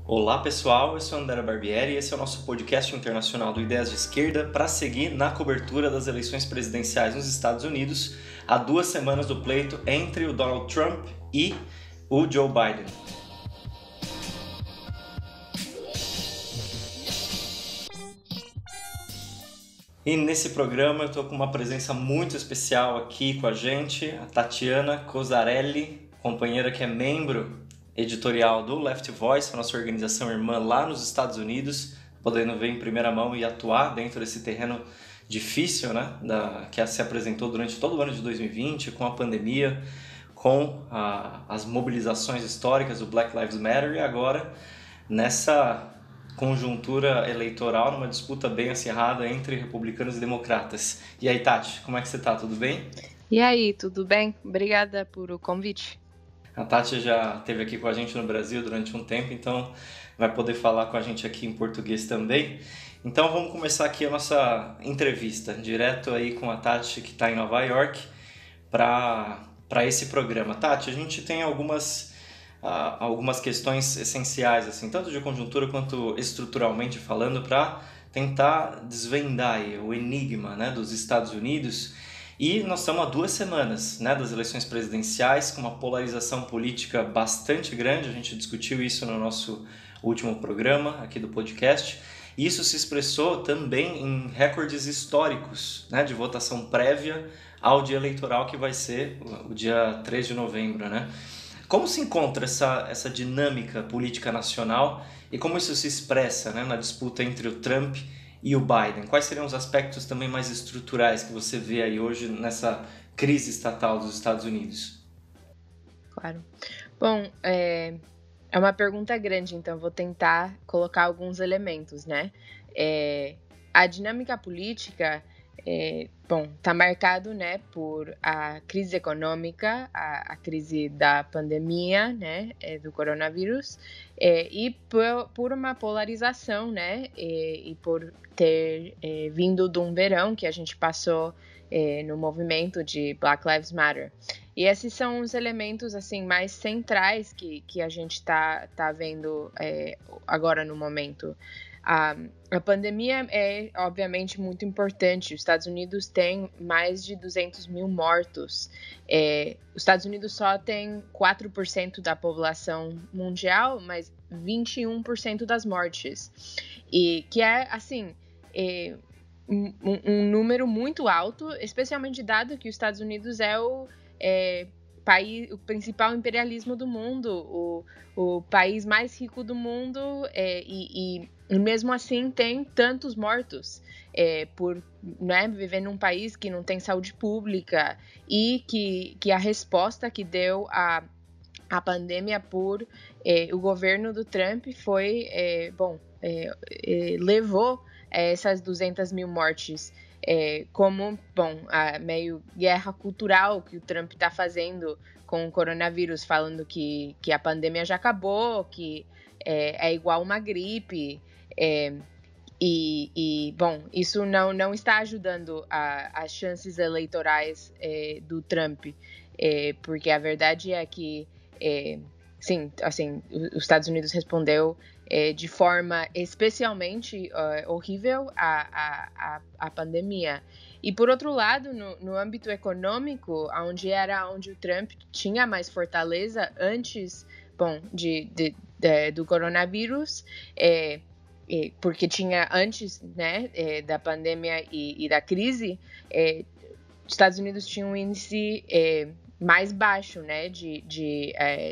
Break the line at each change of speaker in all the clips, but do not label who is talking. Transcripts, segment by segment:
Olá pessoal, eu sou André Barbieri e esse é o nosso podcast internacional do Ideias de Esquerda para seguir na cobertura das eleições presidenciais nos Estados Unidos, há 2 semanas do pleito entre o Donald Trump e o Joe Biden. E nesse programa eu estou com uma presença muito especial aqui com a gente, a Tatiana Cosarelli, companheira que é membro editorial do Left Voice, a nossa organização irmã lá nos Estados Unidos, podendo ver em primeira mão e atuar dentro desse terreno difícil, né, que se apresentou durante todo o ano de 2020, com a pandemia, com as mobilizações históricas do Black Lives Matter e agora nessa conjuntura eleitoral, numa disputa bem acirrada entre republicanos e democratas. E aí, Tati, como é que você tá? Tudo bem?
E aí, tudo bem? Obrigada por o convite.
A Tati já esteve aqui com a gente no Brasil durante um tempo, então vai poder falar com a gente aqui em português também. Então vamos começar aqui a nossa entrevista, direto aí com a Tati, que está em Nova York, para esse programa. Tati, a gente tem algumas questões essenciais, assim, tanto de conjuntura quanto estruturalmente falando, para tentar desvendar aí o enigma, né, dos Estados Unidos. E nós estamos há 2 semanas, né, das eleições presidenciais, com uma polarização política bastante grande. A gente discutiu isso no nosso último programa aqui do podcast. E isso se expressou também em recordes históricos, né, de votação prévia ao dia eleitoral, que vai ser o dia 3 de novembro, né? Como se encontra essa dinâmica política nacional e como isso se expressa, né, na disputa entre o Trump e o Biden? Quais seriam os aspectos também mais estruturais que você vê aí hoje nessa crise estatal dos Estados Unidos?
Claro. Bom, é uma pergunta grande, então vou tentar colocar alguns elementos, né? A dinâmica política, tá marcado, né, por a crise econômica, a crise da pandemia, né, do coronavírus, e por uma polarização, né, e por ter vindo de um verão que a gente passou no movimento de Black Lives Matter. E esses são os elementos assim mais centrais que a gente tá vendo agora no momento. A pandemia é, obviamente, muito importante. Os Estados Unidos têm mais de 200 mil mortos. Os Estados Unidos só tem 4% da população mundial, mas 21% das mortes. E que é, assim, um número muito alto, especialmente dado que os Estados Unidos é o principal imperialismo do mundo, o país mais rico do mundo, e mesmo assim tem tantos mortos por, né, viver num país que não tem saúde pública e que a resposta que deu a pandemia por o governo do Trump foi, levou essas 200 mil mortes como, a meio guerra cultural que o Trump está fazendo com o coronavírus, falando que a pandemia já acabou, que é igual uma gripe, isso não está ajudando as chances eleitorais do Trump, porque a verdade é que, sim, assim, os Estados Unidos respondeu de forma especialmente horrível à pandemia. E, por outro lado, no âmbito econômico, onde o Trump tinha mais fortaleza antes do coronavírus, porque tinha antes, né, da pandemia e da crise, os Estados Unidos tinham um índice mais baixo, né, de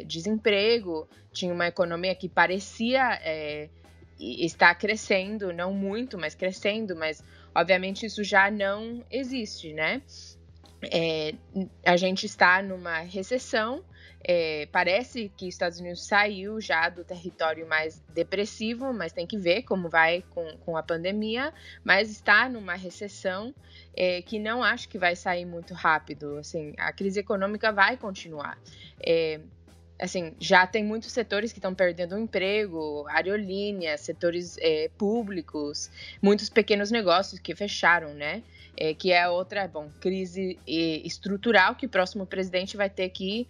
desemprego, tinha uma economia que parecia estar crescendo, não muito, mas crescendo, mas obviamente isso já não existe, né? A gente está numa recessão, parece que os Estados Unidos saiu já do território mais depressivo, mas tem que ver como vai com a pandemia, mas está numa recessão que não acho que vai sair muito rápido. Assim, a crise econômica vai continuar. Assim, já tem muitos setores que estão perdendo o emprego, aerolíneas, setores públicos, muitos pequenos negócios que fecharam, né? Que é outra, crise estrutural que o próximo presidente vai ter que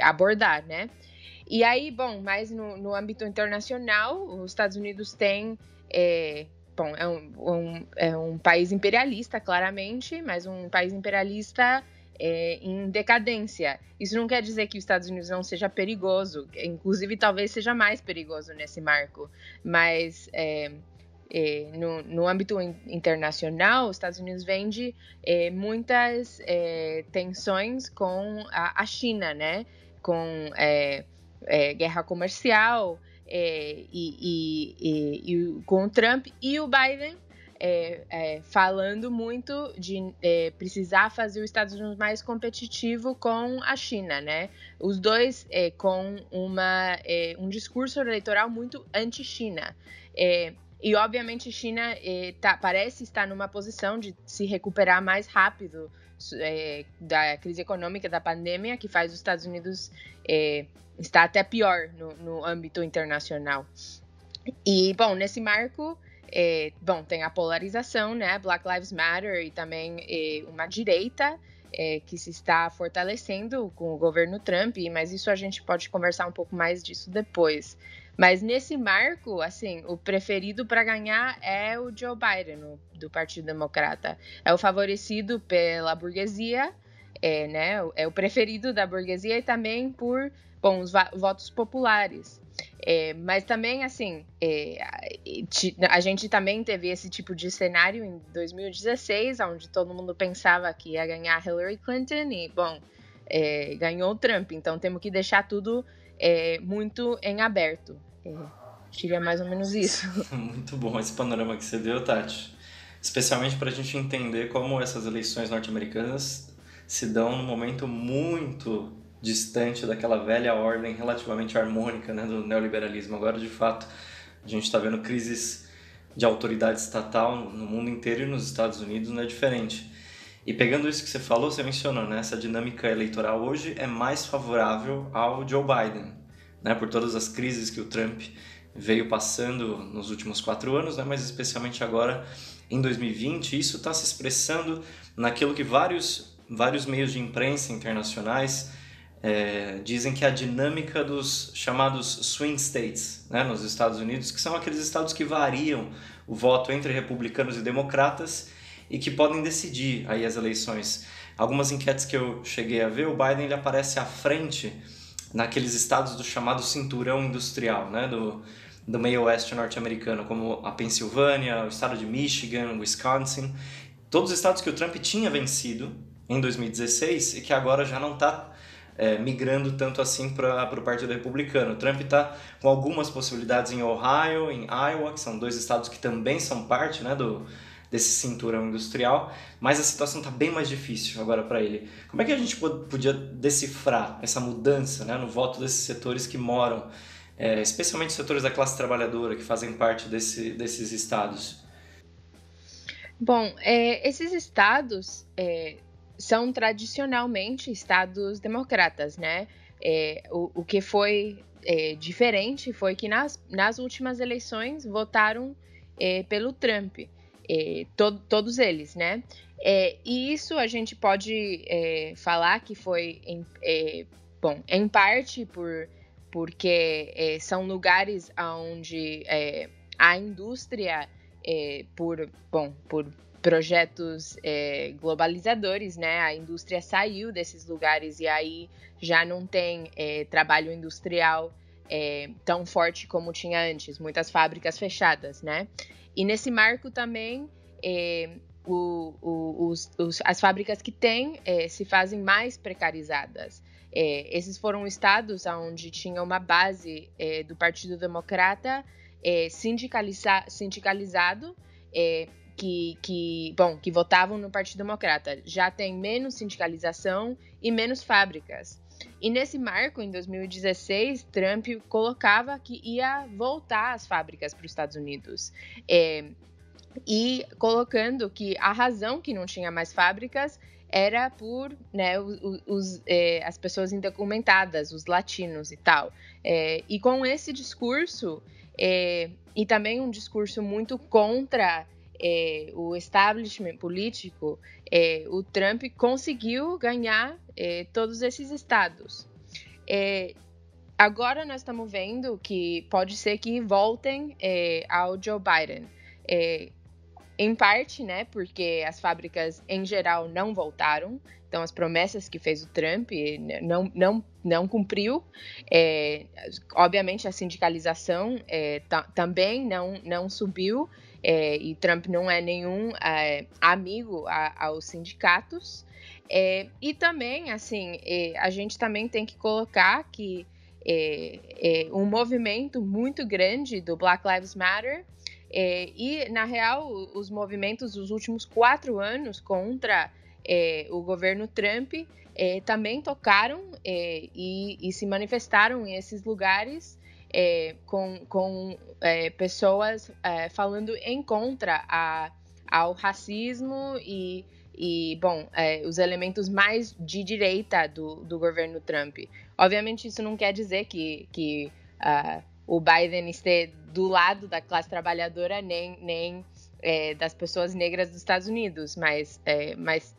abordar, né? E aí, bom, mas no âmbito internacional, os Estados Unidos têm, bom, é um país imperialista, claramente, mas um país imperialista em decadência. Isso não quer dizer que os Estados Unidos não seja perigoso, inclusive talvez seja mais perigoso nesse marco, mas no âmbito internacional, os Estados Unidos vende muitas tensões com a China, né? Com guerra comercial e com o Trump e o Biden falando muito de precisar fazer os Estados Unidos mais competitivo com a China, né? Os dois com um discurso eleitoral muito anti-China. E, obviamente, a China parece estar numa posição de se recuperar mais rápido da crise econômica, da pandemia, que faz os Estados Unidos estar até pior no âmbito internacional. E, bom, nesse marco, tem a polarização, né? Black Lives Matter e também uma direita que se está fortalecendo com o governo Trump, mas isso a gente pode conversar um pouco mais disso depois. Mas nesse marco, assim, o preferido para ganhar é o Joe Biden, do Partido Democrata. É o favorecido pela burguesia, né? É o preferido da burguesia e também por, os votos populares. Mas também, assim, a gente também teve esse tipo de cenário em 2016, onde todo mundo pensava que ia ganhar Hillary Clinton e, ganhou o Trump. Então, temos que deixar tudo muito em aberto. Seria mais ou menos isso.
Muito bom esse panorama que você deu, Tati. Especialmente para a gente entender como essas eleições norte-americanas se dão num momento muito distante daquela velha ordem relativamente harmônica, né, do neoliberalismo. Agora, de fato, a gente está vendo crises de autoridade estatal no mundo inteiro e nos Estados Unidos não é diferente. E pegando isso que você falou, você mencionou, né, essa dinâmica eleitoral hoje é mais favorável ao Joe Biden, né, por todas as crises que o Trump veio passando nos últimos 4 anos, né, mas especialmente agora em 2020. Isso está se expressando naquilo que vários meios de imprensa internacionais dizem que é a dinâmica dos chamados swing states, né, nos Estados Unidos, que são aqueles estados que variam o voto entre republicanos e democratas e que podem decidir aí as eleições. Algumas enquetes que eu cheguei a ver, o Biden ele aparece à frente naqueles estados do chamado cinturão industrial, né, do meio oeste norte-americano, como a Pensilvânia, o estado de Michigan, Wisconsin, todos os estados que o Trump tinha vencido em 2016 e que agora já não está migrando tanto assim para o Partido Republicano. O Trump está com algumas possibilidades em Ohio, em Iowa, que são 2 estados que também são parte, né, desse cinturão industrial, mas a situação está bem mais difícil agora para ele. Como é que a gente podia decifrar essa mudança, né, no voto desses setores que moram, especialmente os setores da classe trabalhadora que fazem parte desses estados?
Bom, esses estados são tradicionalmente estados democratas, né? O que foi diferente foi que nas últimas eleições votaram pelo Trump, todos eles, né? E isso a gente pode falar que foi, em parte porque são lugares onde a indústria, por projetos globalizadores, né? A indústria saiu desses lugares e aí já não tem trabalho industrial tão forte como tinha antes, muitas fábricas fechadas, né? E nesse marco também as fábricas que tem se fazem mais precarizadas. Esses foram estados onde tinha uma base do Partido Democrata sindicalizado, que votavam no Partido Democrata. Já tem menos sindicalização e menos fábricas. E nesse marco, em 2016, Trump colocava que ia voltar as fábricas para os Estados Unidos. E colocando que a razão que não tinha mais fábricas era por, né, as pessoas indocumentadas, os latinos e tal. E com esse discurso, e também um discurso muito contra o establishment político, o Trump conseguiu ganhar todos esses estados. agora nós estamos vendo que pode ser que voltem ao Joe Biden. Em parte, né, porque as fábricas em geral não voltaram, então as promessas que fez o Trump não cumpriu. Obviamente a sindicalização também não subiu, e Trump não é nenhum amigo aos sindicatos. E também, assim, a gente também tem que colocar que um movimento muito grande do Black Lives Matter, e, na real, os movimentos dos últimos 4 anos contra o governo Trump também tocaram e se manifestaram em esses lugares com pessoas falando em contra ao racismo e bom, os elementos mais de direita do governo Trump. Obviamente, isso não quer dizer que o Biden esteja do lado da classe trabalhadora nem das pessoas negras dos Estados Unidos, mas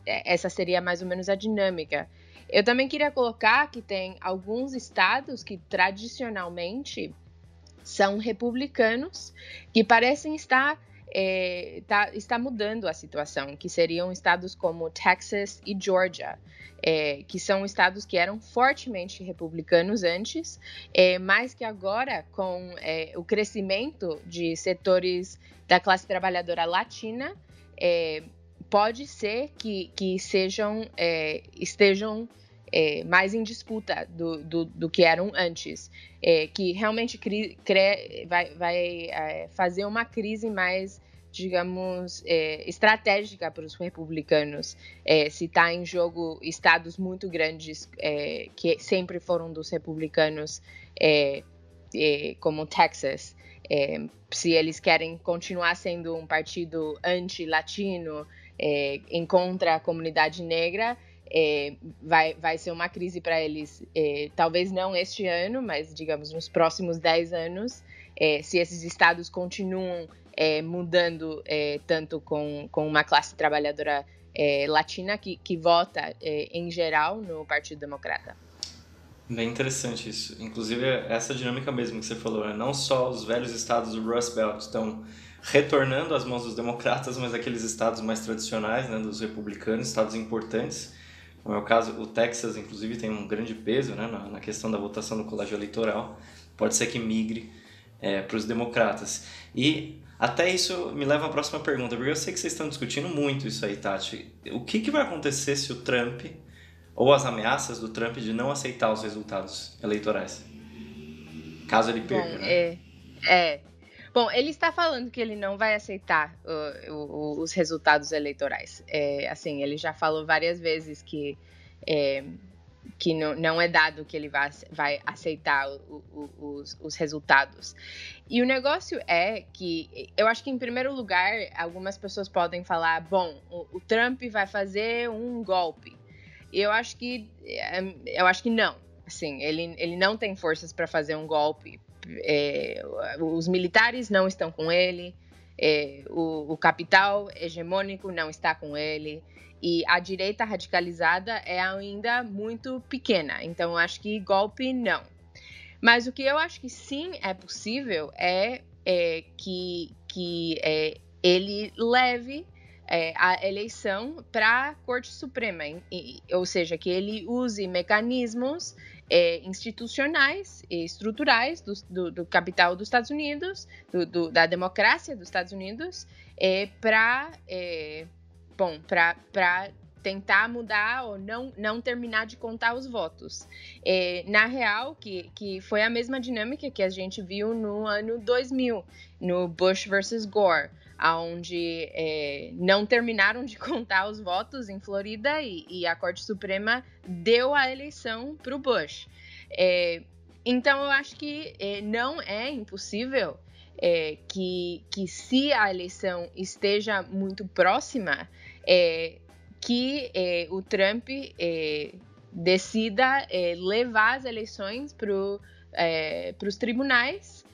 essa seria mais ou menos a dinâmica. Eu também queria colocar que tem alguns estados que tradicionalmente são republicanos que parecem estar mudando a situação, que seriam estados como Texas e Georgia, que são estados que eram fortemente republicanos antes, mas que agora, com o crescimento de setores da classe trabalhadora latina, pode ser que estejam mais em disputa do que eram antes, que realmente vai fazer uma crise mais, digamos, estratégica para os republicanos, se está em jogo estados muito grandes que sempre foram dos republicanos, como Texas. Se eles querem continuar sendo um partido anti-latino, contra a comunidade negra, vai ser uma crise para eles, talvez não este ano, mas digamos nos próximos 10 anos, se esses estados continuam mudando tanto com uma classe trabalhadora latina que vota em geral no Partido Democrata.
Bem interessante isso. Inclusive, essa dinâmica mesmo que você falou, né? Não só os velhos estados do Rust Belt estão retornando às mãos dos democratas, mas aqueles estados mais tradicionais, né, dos republicanos, estados importantes. No meu caso, o Texas, inclusive, tem um grande peso, né, na questão da votação no colégio eleitoral. Pode ser que migre para os democratas. E até isso me leva à próxima pergunta, porque eu sei que vocês estão discutindo muito isso aí, Tati. O que vai acontecer se o Trump, ou as ameaças do Trump de não aceitar os resultados eleitorais? Caso ele perca, né?
Bom, ele está falando que ele não vai aceitar os resultados eleitorais. Assim, ele já falou várias vezes que não é dado que ele vai aceitar os resultados. E o negócio é que, eu acho que, em primeiro lugar, algumas pessoas podem falar, bom, o Trump vai fazer um golpe. E eu acho que não. Assim, ele não tem forças para fazer um golpe. Os militares não estão com ele, o capital hegemônico não está com ele, e a direita radicalizada é ainda muito pequena, então eu acho que golpe não. Mas o que eu acho que sim é possível é que ele leve a eleição para a Corte Suprema, ou seja, que ele use mecanismos institucionais e estruturais do capital dos Estados Unidos, da democracia dos Estados Unidos, para tentar mudar ou não terminar de contar os votos. Na real, que foi a mesma dinâmica que a gente viu no ano 2000, no Bush versus Gore, onde não terminaram de contar os votos em Florida e a Corte Suprema deu a eleição para o Bush. Então, eu acho que não é impossível que se a eleição esteja muito próxima, que o Trump decida levar as eleições para os tribunais,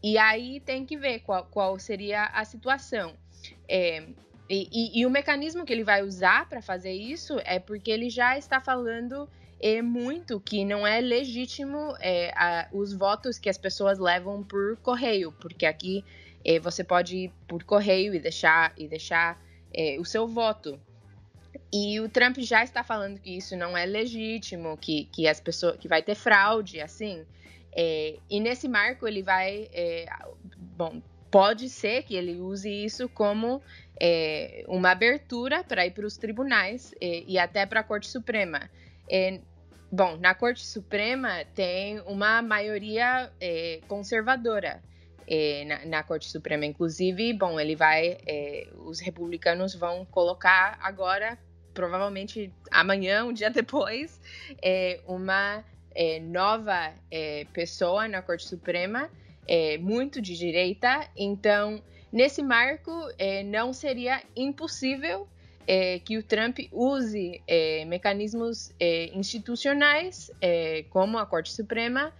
e aí tem que ver qual seria a situação. E o mecanismo que ele vai usar para fazer isso é porque ele já está falando muito que não é legítimo os votos que as pessoas levam por correio, porque aqui você pode ir por correio e deixar o seu voto. E o Trump já está falando que isso não é legítimo, que as pessoas, que vai ter fraude, assim. E nesse marco ele vai, pode ser que ele use isso como uma abertura para ir para os tribunais e até para a Corte Suprema. Na Corte Suprema tem uma maioria conservadora na Corte Suprema. Inclusive, os republicanos vão colocar agora, provavelmente amanhã, um dia depois, uma nova pessoa na Corte Suprema, muito de direita. Então, nesse marco, não seria impossível que o Trump use mecanismos institucionais, como a Corte Suprema,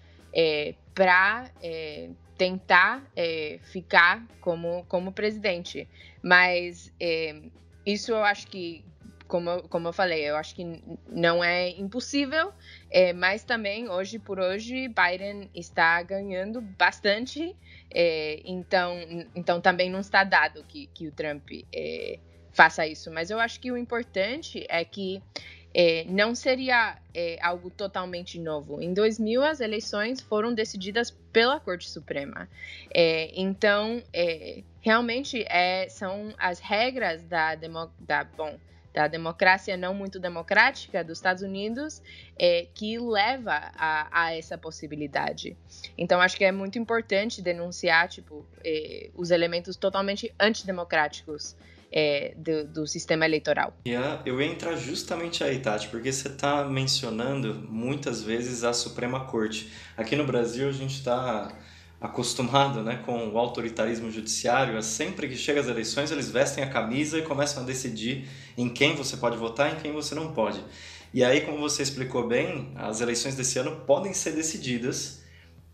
para tentar ficar como presidente. Mas isso eu acho que, como eu falei, eu acho que não é impossível, mas também, hoje por hoje, Biden está ganhando bastante, então também não está dado que o Trump faça isso. Mas eu acho que o importante é que não seria algo totalmente novo. Em 2000, as eleições foram decididas pela Corte Suprema. Então, realmente, são as regras da democracia não muito democrática dos Estados Unidos que leva a essa possibilidade. Então, acho que é muito importante denunciar os elementos totalmente antidemocráticos do sistema eleitoral.
Eu ia entrar justamente aí, Tati, porque você está mencionando muitas vezes a Suprema Corte. Aqui no Brasil a gente está acostumado, né, com o autoritarismo judiciário. Sempre que chega as eleições eles vestem a camisa e começam a decidir em quem você pode votar e em quem você não pode. E aí, como você explicou bem, as eleições desse ano podem ser decididas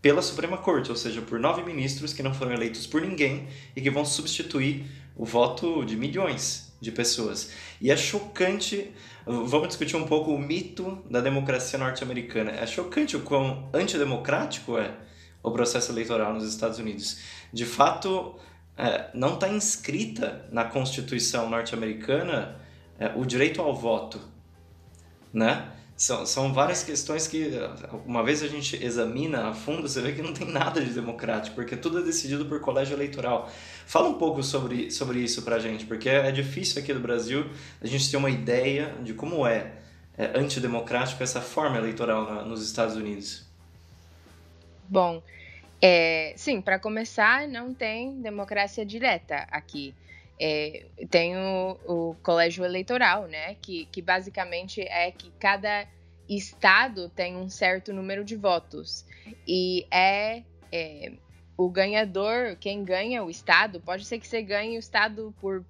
pela Suprema Corte, ou seja, por 9 ministros que não foram eleitos por ninguém e que vão substituir o voto de milhões de pessoas. E é chocante, vamos discutir um pouco o mito da democracia norte-americana. É chocante o quão antidemocrático é o processo eleitoral nos Estados Unidos. De fato, não está inscrita na Constituição norte-americana o direito ao voto, né? São várias questões que, uma vez a gente examina a fundo, você vê que não tem nada de democrático, porque tudo é decidido por colégio eleitoral. Fala um pouco sobre isso pra gente, porque é difícil aqui no Brasil a gente ter uma ideia de como é antidemocrático essa forma eleitoral nos Estados Unidos.
Bom, sim, para começar, não tem democracia direta aqui. Tem o colégio eleitoral, né, que basicamente é que cada estado tem um certo número de votos e o ganhador, quem ganha o estado, pode ser que você ganhe o estado por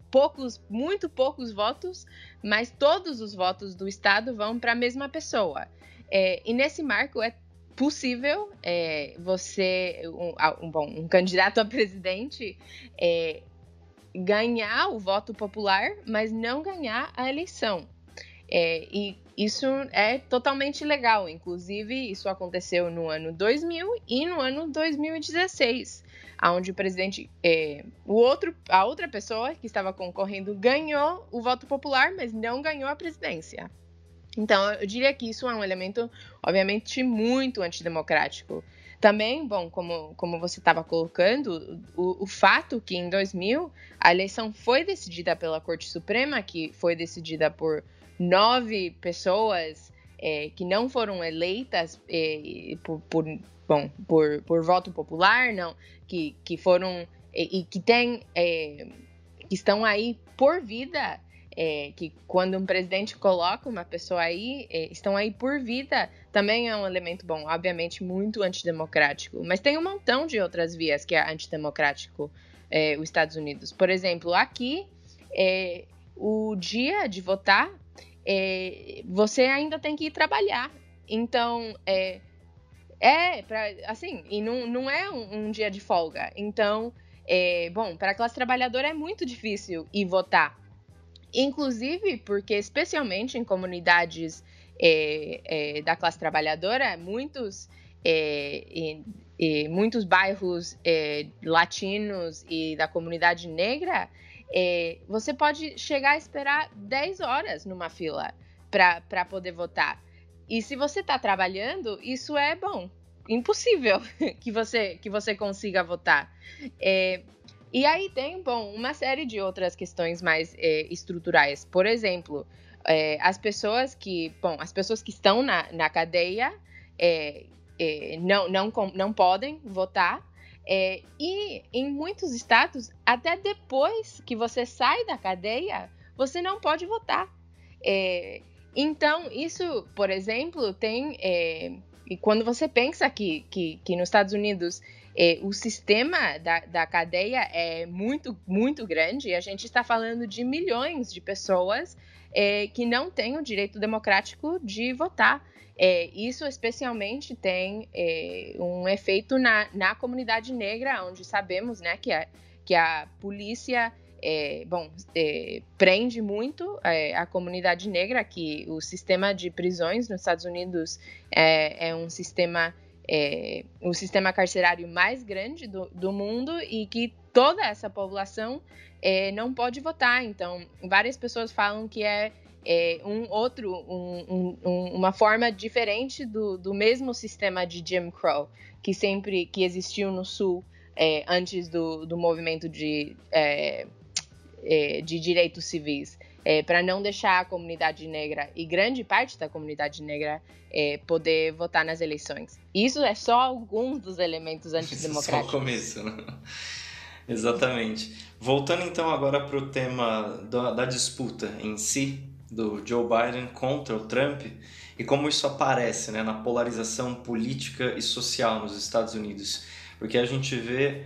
muito poucos votos, mas todos os votos do estado vão para a mesma pessoa. E nesse marco é possível um candidato a presidente ganhar o voto popular, mas não ganhar a eleição. E isso é totalmente legal. Inclusive, isso aconteceu no ano 2000 e no ano 2016, onde o presidente, a outra pessoa que estava concorrendo ganhou o voto popular, mas não ganhou a presidência. Então, eu diria que isso é um elemento, obviamente, muito antidemocrático. Também, como você estava colocando, o fato que em 2000 a eleição foi decidida pela Corte Suprema, que foi decidida por 9 pessoas que não foram eleitas por voto popular, não, que foram e que estão aí por vida. Que quando um presidente coloca uma pessoa aí, estão aí por vida, também é um elemento bom, obviamente muito antidemocrático. Mas tem um montão de outras vias que é antidemocrático os Estados Unidos. Por exemplo, aqui, o dia de votar, você ainda tem que ir trabalhar. Então, e não é um dia de folga. Então, para a classe trabalhadora é muito difícil ir votar. Inclusive porque, especialmente em comunidades da classe trabalhadora, muitos bairros latinos e da comunidade negra, você pode chegar a esperar 10 horas numa fila para poder votar. E se você está trabalhando, isso é, impossível que você consiga votar. E aí tem, uma série de outras questões mais estruturais. Por exemplo, as pessoas que estão na cadeia não podem votar. E em muitos estados, até depois que você sai da cadeia, você não pode votar. Então, isso, por exemplo, tem... E quando você pensa que nos Estados Unidos o sistema da cadeia é muito, muito grande, a gente está falando de milhões de pessoas que não têm o direito democrático de votar. Isso especialmente tem um efeito na comunidade negra, onde sabemos, né, que a polícia prende muito a comunidade negra, que o sistema de prisões nos Estados Unidos é o sistema carcerário mais grande do mundo e que toda essa população não pode votar. Então, várias pessoas falam que uma forma diferente do mesmo sistema de Jim Crow que existiu no Sul antes do movimento de direitos civis, para não deixar a comunidade negra e grande parte da comunidade negra poder votar nas eleições. Isso é só alguns dos elementos antidemocráticos.
Só o começo, né? Exatamente. Voltando então agora para o tema da disputa em si, do Joe Biden contra o Trump, e como isso aparece, né, na polarização política e social nos Estados Unidos. Porque a gente vê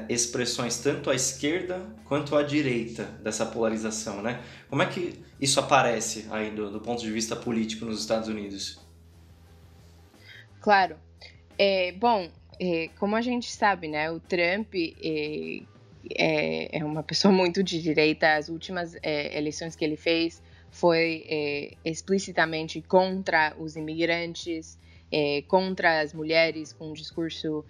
expressões tanto à esquerda quanto à direita dessa polarização, né? Como é que isso aparece aí do ponto de vista político nos Estados Unidos?
Claro. Como a gente sabe, né, o Trump é uma pessoa muito de direita. As últimas eleições que ele fez foi explicitamente contra os imigrantes, contra as mulheres, com um discurso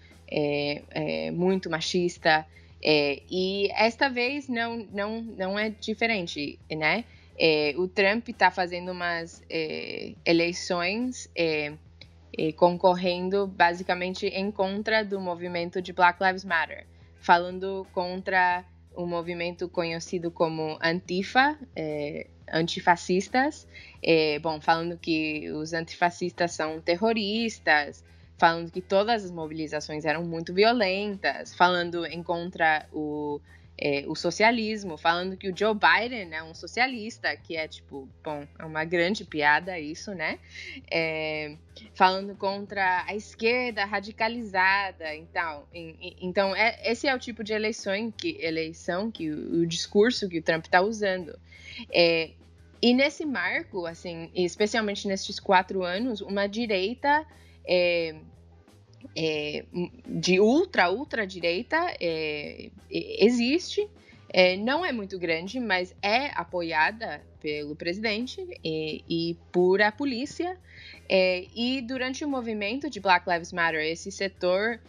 muito machista, e esta vez não é diferente, né? O Trump está fazendo umas eleições concorrendo basicamente em contra do movimento de Black Lives Matter, falando contra o movimento conhecido como Antifa, antifascistas, falando que os antifascistas são terroristas, falando que todas as mobilizações eram muito violentas, falando em contra o socialismo, falando que o Joe Biden é um socialista, que é é uma grande piada isso, né? Falando contra a esquerda radicalizada. Então esse é o tipo de eleição que o discurso que o Trump está usando. E nesse marco, assim, especialmente nesses 4 anos, uma direita de ultradireita existe, não é muito grande, mas é apoiada pelo presidente e por a polícia, e durante o movimento de Black Lives Matter, esse setor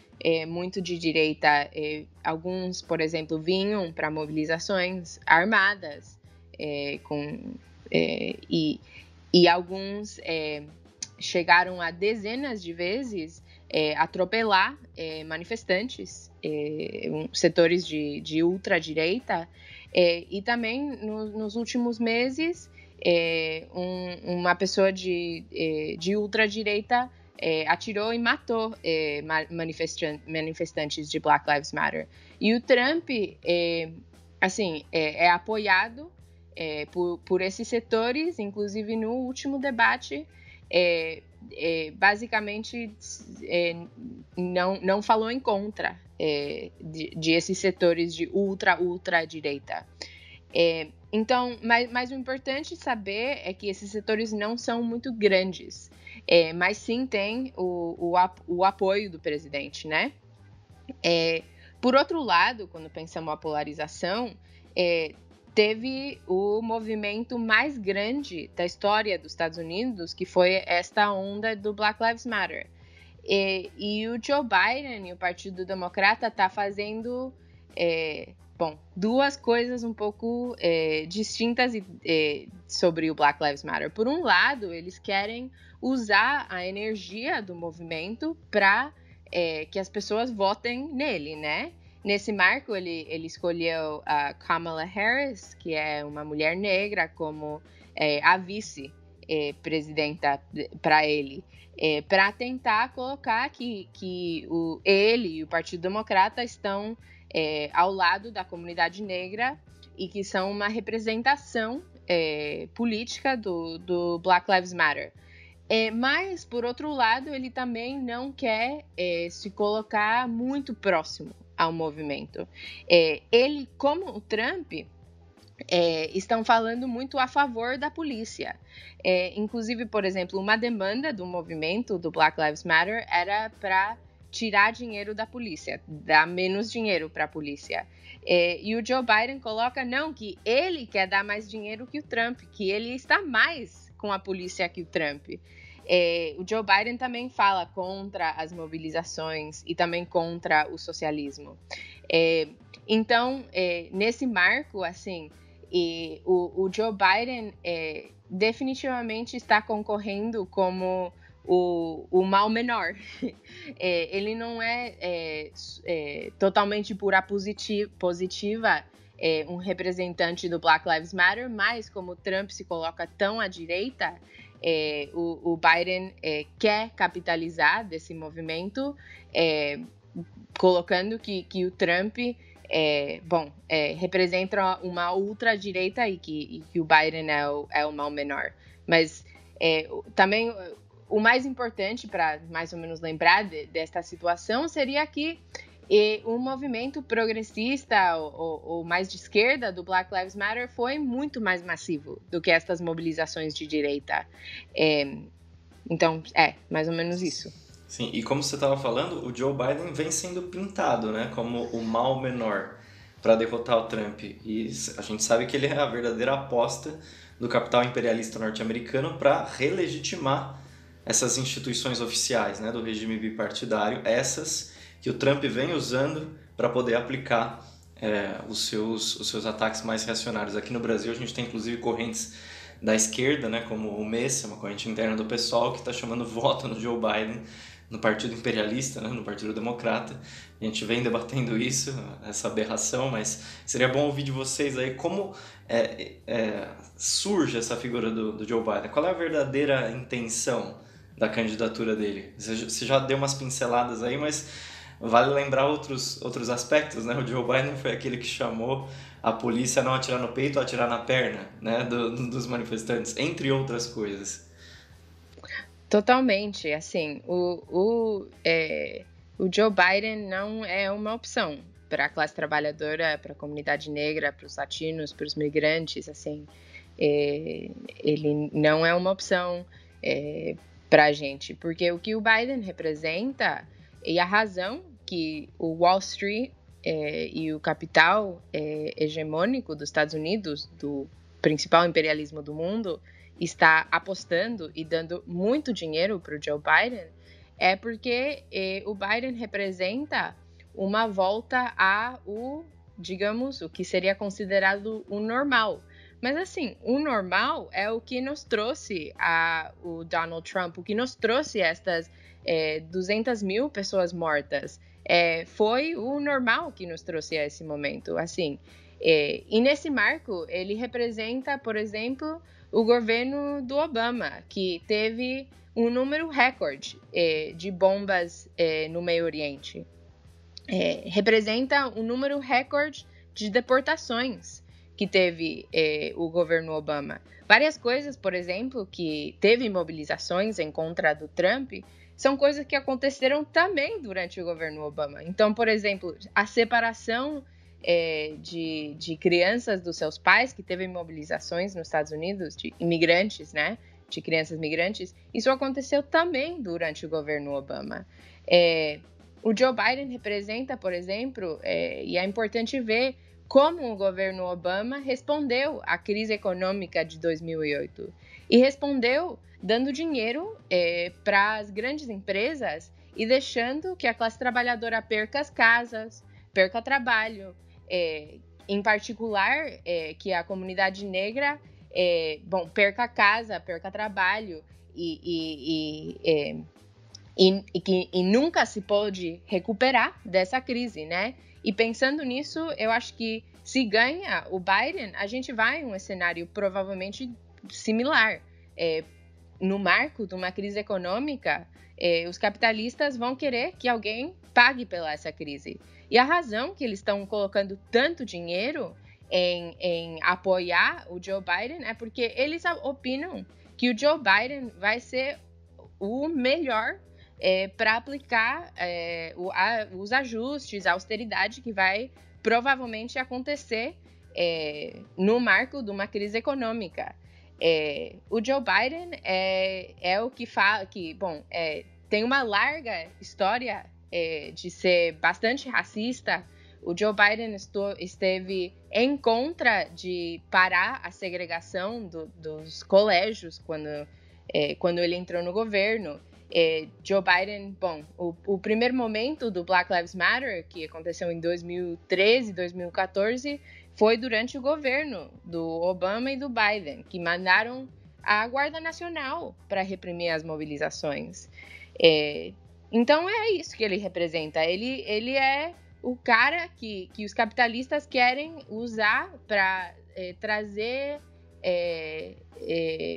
muito de direita, alguns, por exemplo, vinham para mobilizações armadas, e alguns chegaram a dezenas de vezes atropelar manifestantes, setores de ultradireita, e também nos últimos meses uma pessoa de ultradireita atirou e matou manifestantes de Black Lives Matter. E o Trump é apoiado por esses setores, inclusive no último debate, basicamente não falou em contra de esses setores de ultradireita. Então, mas o importante saber é que esses setores não são muito grandes, mas sim tem o apoio do presidente, né? Por outro lado, quando pensamos a polarização, teve o movimento mais grande da história dos Estados Unidos, que foi esta onda do Black Lives Matter. E o Joe Biden e o Partido Democrata tá fazendo duas coisas um pouco distintas sobre o Black Lives Matter. Por um lado, eles querem usar a energia do movimento para que as pessoas votem nele, né? Nesse marco, ele escolheu a Kamala Harris, que é uma mulher negra, como a vice-presidenta para ele, para tentar colocar que ele e o Partido Democrata estão ao lado da comunidade negra e que são uma representação política do Black Lives Matter. Mas, por outro lado, ele também não quer se colocar muito próximo ao movimento. Ele, como o Trump, estão falando muito a favor da polícia. Inclusive, por exemplo, uma demanda do movimento do Black Lives Matter era para tirar dinheiro da polícia, dar menos dinheiro para a polícia. E o Joe Biden coloca, não, que ele quer dar mais dinheiro que o Trump, que ele está mais com a polícia que o Trump. O Joe Biden também fala contra as mobilizações e também contra o socialismo. Então, nesse marco, assim, o Joe Biden definitivamente está concorrendo como o mal menor. Ele não é totalmente pura positiva, um representante do Black Lives Matter, mas como o Trump se coloca tão à direita, o Biden quer capitalizar desse movimento, colocando que o Trump representa uma ultradireita e que o Biden é o mal menor. Mas também o mais importante para mais ou menos lembrar desta situação seria que o movimento progressista ou mais de esquerda do Black Lives Matter foi muito mais massivo do que estas mobilizações de direita. Então, mais ou menos isso.
Sim, e como você estava falando, o Joe Biden vem sendo pintado, né, como o mal menor para derrotar o Trump. E a gente sabe que ele é a verdadeira aposta do capital imperialista norte-americano para relegitimar essas instituições oficiais, né, do regime bipartidário, essas que o Trump vem usando para poder aplicar os seus ataques mais reacionários. Aqui no Brasil a gente tem inclusive correntes da esquerda, né, como o MES, uma corrente interna do PSOL, que está chamando voto no Joe Biden, no Partido Imperialista, né, no Partido Democrata. A gente vem debatendo isso, essa aberração, mas seria bom ouvir de vocês aí como surge essa figura do Joe Biden. Qual é a verdadeira intenção da candidatura dele? Você já deu umas pinceladas aí, mas vale lembrar outros aspectos, né? O Joe Biden foi aquele que chamou a polícia a não atirar no peito, a atirar na perna, né, dos manifestantes, entre outras coisas.
Totalmente, assim, o Joe Biden não é uma opção para a classe trabalhadora, para a comunidade negra, para os latinos, para os migrantes, assim, ele não é uma opção para a gente, porque o que o Biden representa e a razão que o Wall Street e o capital hegemônico dos Estados Unidos, do principal imperialismo do mundo, está apostando e dando muito dinheiro para o Joe Biden, é porque o Biden representa uma volta digamos, o que seria considerado o normal. Mas assim, o normal é o que nos trouxe o Donald Trump, o que nos trouxe estas 200 mil pessoas mortas. Foi o normal que nos trouxe a esse momento, assim. E nesse marco, ele representa, por exemplo, o governo do Obama, que teve um número recorde de bombas no Meio Oriente. Representa um número recorde de deportações que teve o governo Obama. Várias coisas, por exemplo, que teve mobilizações em contra do Trump, são coisas que aconteceram também durante o governo Obama. Então, por exemplo, a separação de crianças dos seus pais, que teve mobilizações nos Estados Unidos, de imigrantes, né? De crianças migrantes, isso aconteceu também durante o governo Obama. O Joe Biden representa, por exemplo, e é importante ver como o governo Obama respondeu à crise econômica de 2008. E respondeu dando dinheiro para as grandes empresas e deixando que a classe trabalhadora perca as casas, perca trabalho, em particular que a comunidade negra perca a casa, perca trabalho e nunca se pode recuperar dessa crise, né? E pensando nisso, eu acho que se ganha o Biden, a gente vai em um cenário provavelmente similar. No marco de uma crise econômica, os capitalistas vão querer que alguém pague pela essa crise. E a razão que eles estão colocando tanto dinheiro em apoiar o Joe Biden é porque eles opinam que o Joe Biden vai ser o melhor para aplicar os ajustes, a austeridade que vai provavelmente acontecer no marco de uma crise econômica. O Joe Biden é o que fala que, tem uma larga história de ser bastante racista. O Joe Biden esteve em contra de parar a segregação dos colégios quando ele entrou no governo. Joe Biden, o primeiro momento do Black Lives Matter, que aconteceu em 2013, 2014, foi durante o governo do Obama e do Biden, que mandaram a Guarda Nacional para reprimir as mobilizações. Então é isso que ele representa. Ele é o cara que os capitalistas querem usar para trazer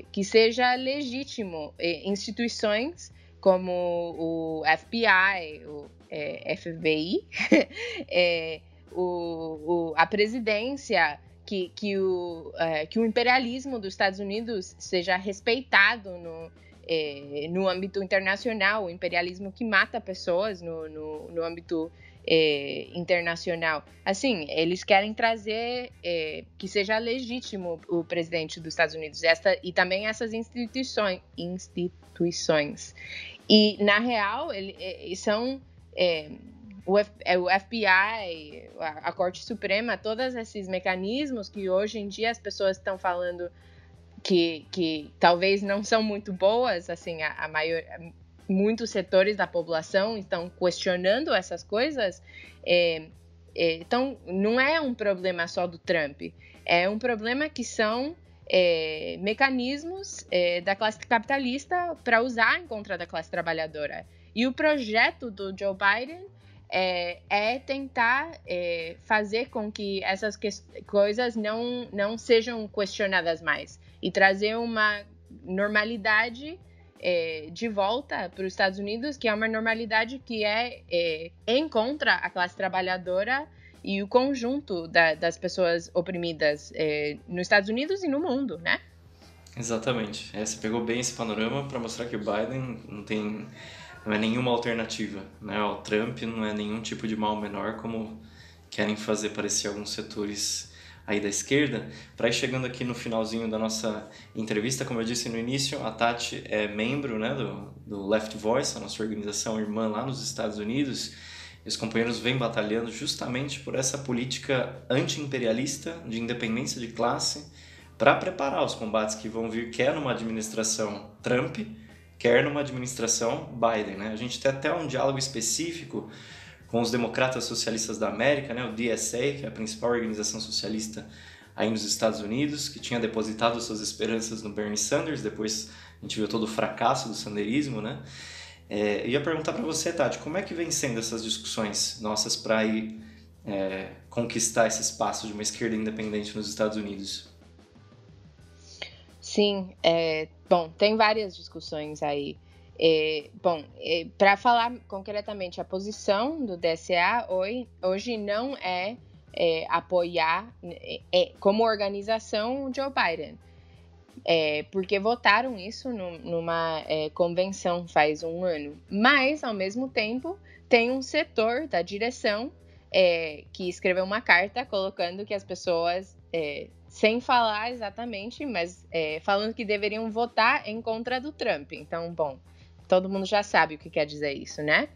que seja legítimo instituições como o FBI, o FBI, a presidência, que o imperialismo dos Estados Unidos seja respeitado no âmbito internacional, o imperialismo que mata pessoas no âmbito internacional. Assim, eles querem trazer que seja legítimo o presidente dos Estados Unidos e também essas instituições. E, na real, são o FBI, a Corte Suprema, todos esses mecanismos que hoje em dia as pessoas estão falando que talvez não são muito boas, assim, muitos setores da população estão questionando essas coisas. Então, não é um problema só do Trump, é um problema que são mecanismos da classe capitalista para usar em contra da classe trabalhadora. E o projeto do Joe Biden é tentar fazer com que essas coisas não sejam questionadas mais e trazer uma normalidade de volta para os Estados Unidos, que é uma normalidade que em contra a classe trabalhadora e o conjunto das pessoas oprimidas nos Estados Unidos e no mundo, né?
Exatamente. Você pegou bem esse panorama para mostrar que o Biden não é nenhuma alternativa, né? O Trump não é nenhum tipo de mal menor, como querem fazer parecer alguns setores aí da esquerda. Para ir chegando aqui no finalzinho da nossa entrevista, como eu disse no início, a Tati é membro, né, do Left Voice, a nossa organização irmã lá nos Estados Unidos. E os companheiros vêm batalhando justamente por essa política anti-imperialista de independência de classe para preparar os combates que vão vir, quer numa administração Trump, quer numa administração Biden, né? A gente tem até um diálogo específico com os Democratas Socialistas da América, né? O DSA, que é a principal organização socialista aí nos Estados Unidos, que tinha depositado suas esperanças no Bernie Sanders, depois a gente viu todo o fracasso do sanderismo, né? Eu ia perguntar para você, Tati, como é que vem sendo essas discussões nossas para ir conquistar esse espaço de uma esquerda independente nos Estados Unidos?
Sim, tem várias discussões aí. Para falar concretamente, a posição do DSA hoje não é apoiar como organização o Joe Biden. Porque votaram isso numa convenção faz um ano. Mas, ao mesmo tempo, tem um setor da direção que escreveu uma carta colocando que as pessoas, sem falar exatamente, mas falando que deveriam votar em contra do Trump. Então, todo mundo já sabe o que quer dizer isso, né?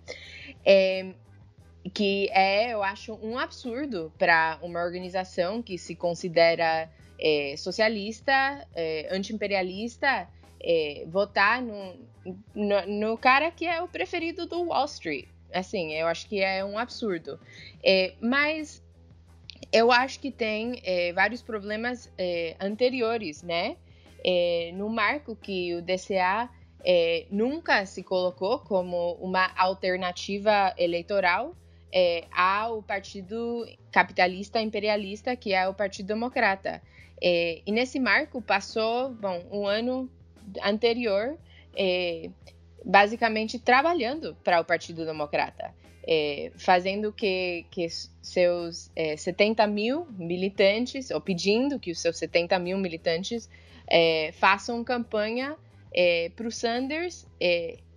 que eu acho, um absurdo para uma organização que se considera socialista, anti-imperialista, votar no cara que é o preferido do Wall Street. Assim, eu acho que é um absurdo. Mas eu acho que tem vários problemas anteriores, né? No marco que o DCA nunca se colocou como uma alternativa eleitoral ao partido capitalista imperialista, que é o Partido Democrata. E nesse marco passou, um ano anterior basicamente trabalhando para o Partido Democrata, fazendo que seus 70 mil militantes, ou pedindo que os seus 70 mil militantes façam campanha para o Sanders,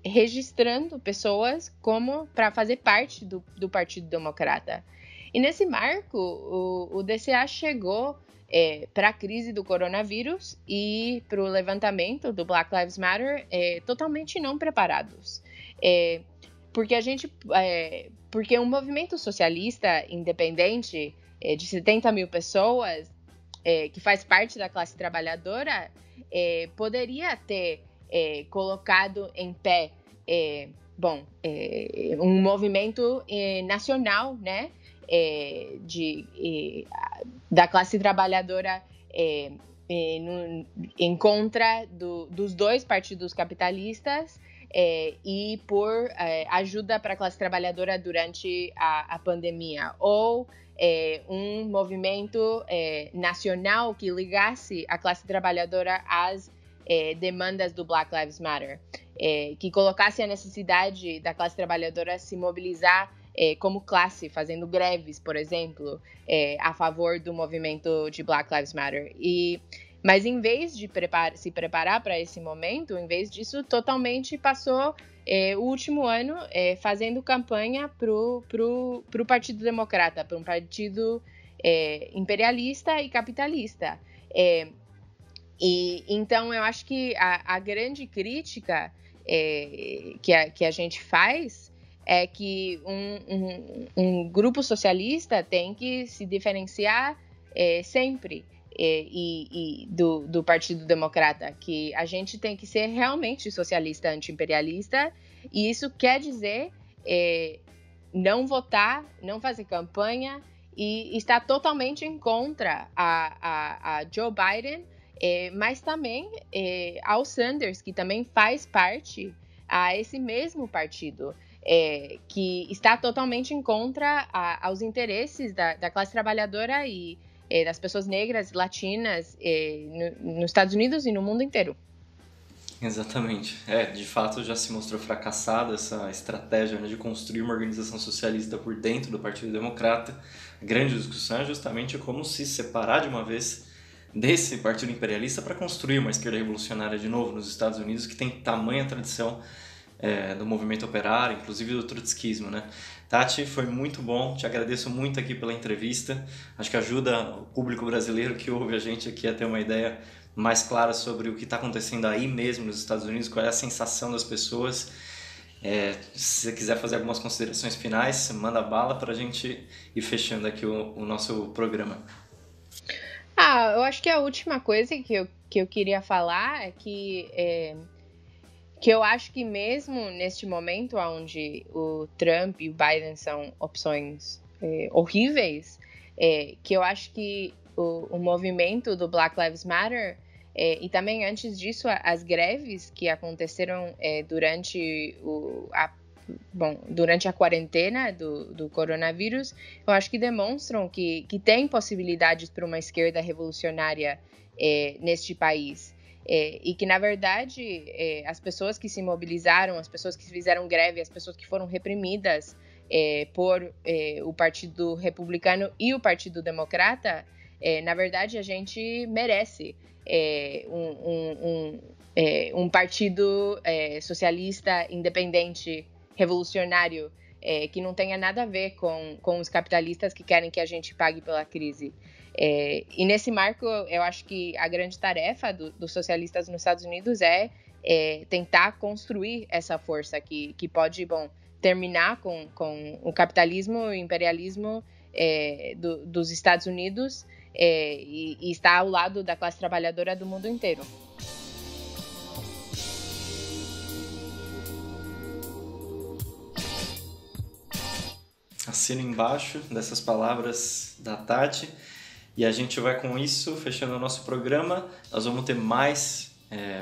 registrando pessoas como para fazer parte do Partido Democrata. E nesse marco, o DCA chegou para a crise do coronavírus e para o levantamento do Black Lives Matter totalmente não preparados. Porque um movimento socialista independente de 70 mil pessoas, que faz parte da classe trabalhadora, poderia ter colocado em pé um movimento nacional, né, da classe trabalhadora em contra dos dois partidos capitalistas e por ajuda para a classe trabalhadora durante a pandemia, ou um movimento nacional que ligasse a classe trabalhadora às demandas do Black Lives Matter, que colocasse a necessidade da classe trabalhadora se mobilizar como classe, fazendo greves, por exemplo, a favor do movimento de Black Lives Matter. Mas em vez de se preparar para esse momento, em vez disso, totalmente passou o último ano fazendo campanha para o Partido Democrata, para um partido imperialista e capitalista. Então, eu acho que a grande crítica que a gente faz é que um grupo socialista tem que se diferenciar sempre do Partido Democrata, que a gente tem que ser realmente socialista anti-imperialista, e isso quer dizer não votar, não fazer campanha e estar totalmente em contra a Joe Biden, mas também ao Sanders, que também faz parte a esse mesmo partido, que está totalmente em contra aos interesses da classe trabalhadora e das pessoas negras e latinas nos Estados Unidos e no mundo inteiro.
Exatamente. De fato já se mostrou fracassada essa estratégia, né, de construir uma organização socialista por dentro do Partido Democrata. A grande discussão é justamente como se separar de uma vez desse partido imperialista para construir uma esquerda revolucionária de novo nos Estados Unidos, que tem tamanha tradição do movimento operário, inclusive do trotskismo, né? Tati, foi muito bom, te agradeço muito aqui pela entrevista, acho que ajuda o público brasileiro que ouve a gente aqui a ter uma ideia mais clara sobre o que está acontecendo aí mesmo nos Estados Unidos, qual é a sensação das pessoas. Se você quiser fazer algumas considerações finais, manda bala para a gente ir fechando aqui o nosso programa.
Eu acho que a última coisa que eu queria falar é que eu acho que mesmo neste momento onde o Trump e o Biden são opções horríveis, que eu acho que o movimento do Black Lives Matter e também antes disso as greves que aconteceram durante a quarentena do coronavírus, eu acho que demonstram que tem possibilidades para uma esquerda revolucionária neste país. E que, na verdade, as pessoas que se mobilizaram, as pessoas que fizeram greve, as pessoas que foram reprimidas por o Partido Republicano e o Partido Democrata, na verdade, a gente merece um partido socialista, independente, revolucionário, que não tenha nada a ver com os capitalistas que querem que a gente pague pela crise. E nesse marco, eu acho que a grande tarefa dos socialistas nos Estados Unidos é tentar construir essa força que pode, terminar com o capitalismo e o imperialismo dos Estados Unidos e estar ao lado da classe trabalhadora do mundo inteiro.
Assino embaixo dessas palavras da Tati. E a gente vai com isso fechando o nosso programa. Nós vamos ter mais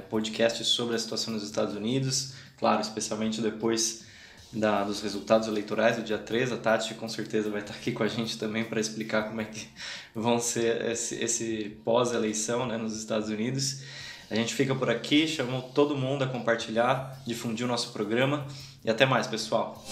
podcasts sobre a situação nos Estados Unidos, claro, especialmente depois dos resultados eleitorais do dia 3. A Tati com certeza vai estar aqui com a gente também para explicar como é que vão ser esse pós-eleição, né, nos Estados Unidos. A gente fica por aqui, chamo todo mundo a compartilhar, difundir o nosso programa e até mais, pessoal!